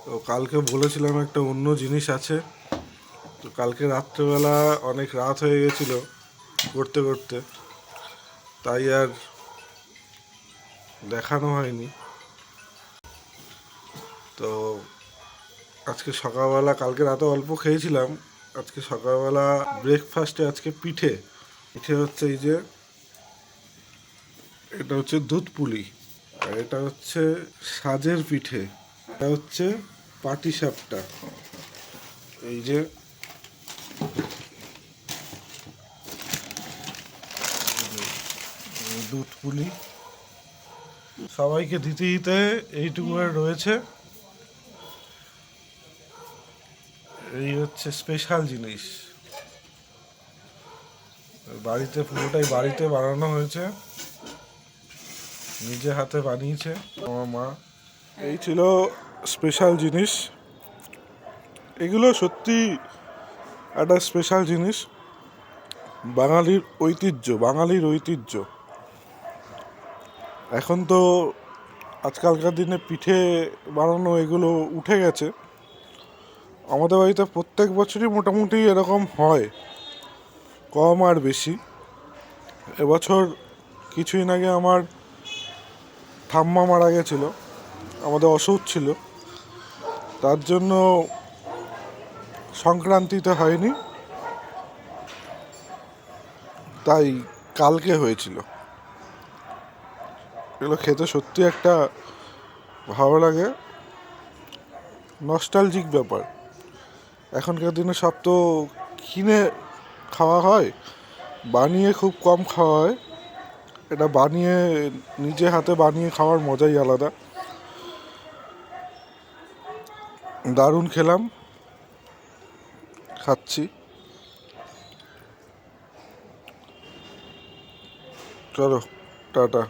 তো কালকে বলেছিলাম একটা অন্য জিনিস আছে। তো কালকে রাত্রেবেলা অনেক রাত হয়ে গেছিলো করতে করতে, তাই আর দেখানো হয়নি। তো আজকে সকালবেলা, কালকে রাতে অল্প খেয়েছিলাম, আজকে সকালবেলা ব্রেকফাস্টে আজকে পিঠে পিঠে হচ্ছে এই যে, এটা হচ্ছে দুধ পুলি, আর এটা হচ্ছে সাজের পিঠে, এটা হচ্ছে পাটিসাপটা, এই যে দুধ পুলি। সবাইকে দিতে দিতে এইটুকু আর রয়েছে। এই হচ্ছে স্পেশাল জিনিস, বাড়িতে পুরোটাই বাড়িতে বানানো হয়েছে, নিজে হাতে বানিয়েছে আমার মা। এই ছিল স্পেশাল জিনিস, এগুলো সত্যি একটা স্পেশাল জিনিস, বাঙালির ঐতিহ্য। এখন তো আজকালকার দিনে পিঠে বানানো এগুলো উঠে গেছে। আমাদের বাড়িতে প্রত্যেক বছরই মোটামুটি এরকম হয়, কম আর বেশি। এবছর কিছুদিন আগে আমার ঠাম্মা মারা গেছিলো, আমাদের অসুখ ছিল, তার জন্য সংক্রান্তিতে হয়নি, তাই কালকে হয়েছিল। এগুলো খেতে সত্যি একটা ভালো লাগে, নস্টালজিক ব্যাপার। এখনকার দিনে সব তো কিনে খাওয়া হয়, বানিয়ে খুব কম খাওয়া হয়। এটা বানিয়ে, নিজে হাতে বানিয়ে খাওয়ার মজাই আলাদা। দারুণ খেলাম, খাচ্ছি। চলো, টাটা।